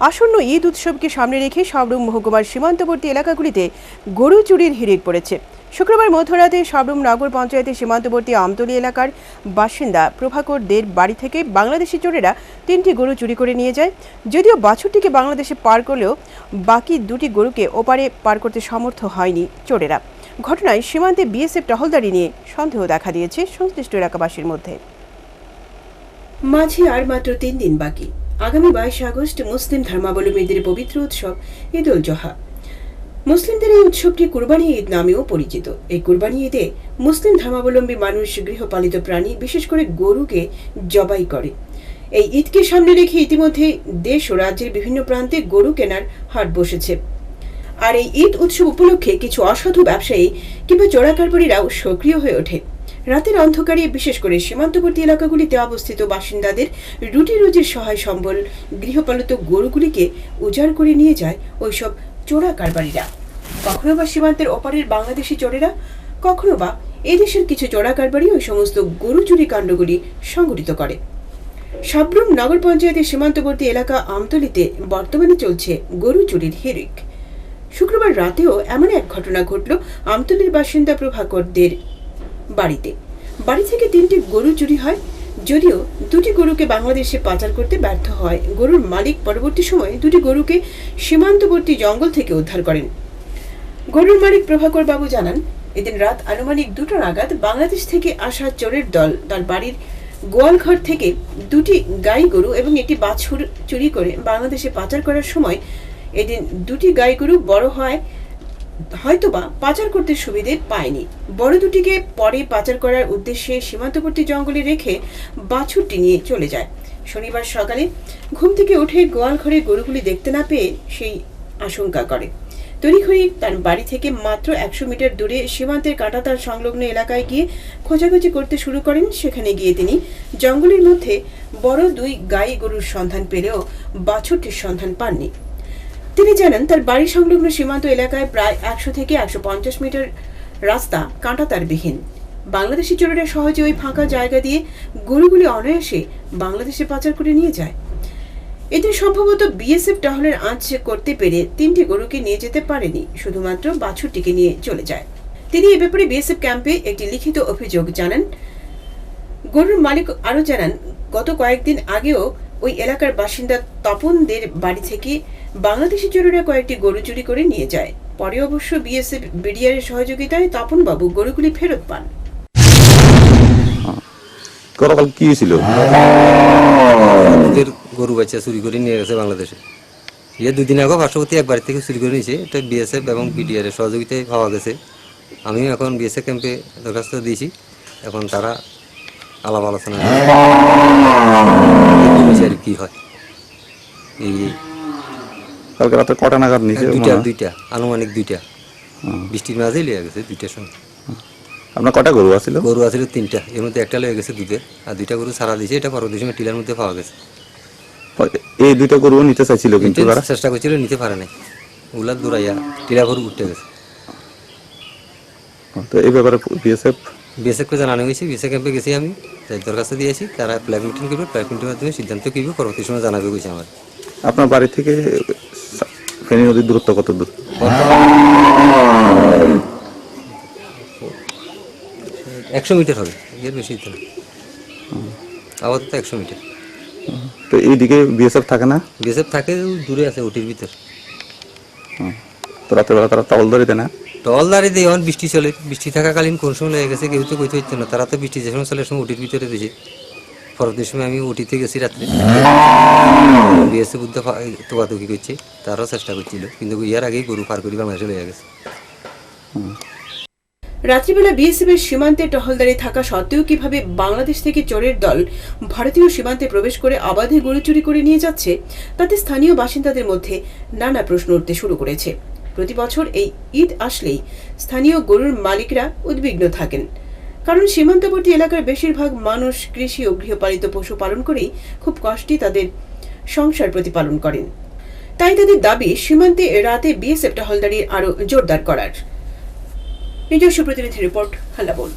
আসন্ন ঈদ উৎসবকে সামনে রেখে সাবরুম মহকুমার সীমান্তবর্তী এলাকাগুলিতে গরু চুরির হিড়িক পড়েছে। শুক্রবার মধ্যরাতে সাবরুম নগর পঞ্চায়েতের সীমান্তবর্তী আমতলী এলাকার বাসিন্দা প্রভাকর দের বাড়ি থেকে বাংলাদেশি চোরেরা 3টি গরু চুরি করে নিয়ে যায়। যদিও বাছুরটিকে বাংলাদেশে পার করলেও বাকি 2টি গরুকে ওপারে পার করতে সমর্থ হয়নি চোরেরা। ঘটনায় সীমান্তে বিএসএফ টহলদারি নিয়ে সন্দেহ দেখা দিয়েছে সংশ্লিষ্ট এলাকাবাসীর মধ্যে। মাঝে আর মাত্র 3 দিন বাকি। আগামী 22 আগস্ট মুসলিম ধর্মাবলম্বীদের পবিত্র উৎসব ঈদ উল জোহা। মুসলিমদের এই উৎসবটি কুরবানি ঈদ নামেও পরিচিত। এই কুরবানি ঈদে মুসলিম ধর্মাবলম্বী মানুষ গৃহপালিত প্রাণী বিশেষ করে গরুকে জবাই করে। এই ঈদকে সামনে রেখে ইতিমধ্যে দেশ ও রাজ্যের বিভিন্ন প্রান্তে গরু কেনার হাট বসেছে। আর এই ঈদ উৎসব উপলক্ষে কিছু অসাধু ব্যবসায়ী কিংবা চোরাকারবারিরাও সক্রিয় হয়ে ওঠে। রাতের অন্ধকারে বিশেষ করে সীমান্তবর্তী এলাকাগুলিতে অবস্থিত বাসিন্দাদের রুটি রুজির সহায় সম্বল গৃহপালিত গরুগুলিকে উজাড় করে নিয়ে যায় ওইসব চোরা কারবারিরা। কখনো বা সীমান্তের ওপারের বাংলাদেশি চোরেরা, কখনো বা এদেশের কিছু চোরা কারবারি ওই সমস্ত গরু চুরি কাণ্ডগুলি সংঘটিত করে। সাবরুম নগর পঞ্চায়েতের সীমান্তবর্তী এলাকা আমতলীতে বর্তমানে চলছে গরু চুরির হিড়িক। শুক্রবার রাতেও এমন এক ঘটনা ঘটল আমতলীর বাসিন্দা প্রভাকরদের বাড়িতে। বাড়ি থেকে 3টি গরু চুরি হয়। যদিও 2টি গরুকে বাংলাদেশে পাচার করতে ব্যর্থ হয় গরুর মালিক, পরবর্তী সময়ে 2টি গরুকে সীমান্তবর্তী জঙ্গল থেকে উদ্ধার করেন। গরুর মালিক প্রভাকর বাবু জানান, এদিন রাত আনুমানিক 2টা নাগাদ বাংলাদেশ থেকে আসা চোরের দল তার বাড়ির গোয়ালঘর থেকে 2টি গাই গরু এবং একটি বাছুর চুরি করে বাংলাদেশে পাচার করার সময় এদিন 2টি গাই গরু বড় হয় হয়তোবা পাচার করতে সুবিধে পায়নি। বড় 2টিকে পরে পাচার করার উদ্দেশ্যে সীমান্তবর্তী জঙ্গলে রেখে বাছুরটি নিয়ে চলে যায়। শনিবার সকালে ঘুম থেকে উঠে গোয়াল ঘরে গরুগুলি দেখতে না পেয়ে সেই আশঙ্কা করে। তড়িঘড়ি তার বাড়ি থেকে মাত্র 100 মিটার দূরে সীমান্তের কাঁটাতার সংলগ্ন এলাকায় গিয়ে খোঁজাখুঁজি করতে শুরু করেন। সেখানে গিয়ে তিনি জঙ্গলের মধ্যে বড় 2 গাই গরুর সন্ধান পেলেও বাছুরটির সন্ধান পাননি। তিনি জানান, তার বাড়ি সংলগ্ন সীমান্ত এলাকায় প্রায় 100 থেকে 150 মিটার রাস্তা কাঁটাতারবিহীন। বাংলাদেশি চোরেরা সহজে ওই ফাঁকা জায়গা দিয়ে গরুগুলি অনায়াসে বাংলাদেশে পাচার করে নিয়ে যায়। এতে সম্ভবত বিএসএফ টহলের আঁচ করতে পেরে 3টি গরুকে নিয়ে যেতে পারেনি, শুধুমাত্র বাছুরটিকে নিয়ে চলে যায়। তিনি এ ব্যাপারে বিএসএফ ক্যাম্পে একটি লিখিত অভিযোগ জানান। গরুর মালিক আরও জানান, গত কয়েকদিন আগেও ওই এলাকার বাসিন্দা তপনদের বাড়ি থেকে বাংলাদেশি চোরেরা কয়েকটি গরু চুরি করে নিয়ে যায়। পরে অবশ্য বিএসএফ বিডিআর এর সহযোগিতায় তপন বাবু গরুগুলি ফেরত পান। কি ছিল? গরু বাচ্চা চুরি করে নিয়ে গেছে বাংলাদেশে। 2 দিন আগে পার্শ্ববর্তী এক বাড়ি থেকে চুরি করে নিয়েছে। এটা বিএসএফ এবং বিডিআর এর সহযোগিতায় পাওয়া গেছে। আমিও এখন বিএসএফ ক্যাম্পে দরখাস্ত দিয়েছি। এখন তারা আলাপ আলোচনা কি হয়। এই কালকে রাতে কটা নাগাদ নিয়েছে? 2টা আনুমানিক 2টা। বৃষ্টির মাঝেই লিয়ে গেছে 2টার সময়। আপনার কটা গরু আছিল? গরু আছিল 3টা, এর মধ্যে একটা লিয়ে গেছে দুধের, আর 2টা গরু ছাড়া দিয়েছে। এটা পরবর্তী সময় টিলার মধ্যে পাওয়া গেছে। এই 2টা গরু নিতে চাইছিল কিন্তু তারা চেষ্টা করছিল, নিতে পারে নাই। ওগুলা দৌড়াইয়া টিলা গরু উঠতে গেছে। তো এই ব্যাপারে বিএসএফকে জানানো হয়েছে। বিএসএফ ক্যাম্পে গেছি, আমি দরখাস্ত দিয়েছি। তারা ফ্ল্যাগ মিটিং করবে, ফ্ল্যাগ মিটিংয়ের মাধ্যমে সিদ্ধান্ত কি হবে পরবর্তী সময় জানাবে গেছে। আমার আপনার বাড়ি থেকে ফেনী নদীর দূরত্ব কত দূর? 100 মিটার হবে, এর বেশি তো না। আপাতত 100 মিটার। তো এইদিকে বিএসএফ থাকে না? বিএসএফ থাকে দূরে আছে, ওটির ভিতর। তো রাতের বেলা তারা টহলদারি দেয় না? টহলদারি দিয়ে এখন বৃষ্টি চলে। বৃষ্টি থাকাকালীন কোন সময় লেগে গেছে কেউ তো কইতে হচ্ছে না। তারা তো বৃষ্টি যে সময় চলে সময় ওটির ভিতরে দিয়েছে। পরবর্তী সময় আমি ওটিতে গেছি রাত্রে। বিএসএফ বুদ্ধে তোকাতুকি করছে, তারাও চেষ্টা করছিল, কিন্তু ইয়ার আগেই গরু পার করি বাংলাদেশে লেগে গেছে। রাত্রিবেলা বিএসএফ এর সীমান্তে টহলদারি থাকা সত্ত্বেও কিভাবে বাংলাদেশ থেকে চোরের দল ভারতীয় সীমান্তে প্রবেশ করে অবাধে গরু চুরি করে নিয়ে যাচ্ছে, তাতে স্থানীয় বাসিন্দাদের মধ্যে নানা প্রশ্ন উঠতে শুরু করেছে। প্রতি বছর এই ঈদ আসলেই স্থানীয় গরুর মালিকরা উদ্বিগ্ন থাকেন, কারণ সীমান্তবর্তী এলাকার বেশিরভাগ মানুষ কৃষি ও গৃহপালিত পশু পালন করেই খুব কষ্টে তাদের সংসার প্রতিপালন করেন। তাই তাদের দাবি সীমান্তে রাতে বিএসএফ টহলদারি আরো জোরদার করার। নিজস্ব প্রতিনিধি রিপোর্ট, হাল্লাবোল।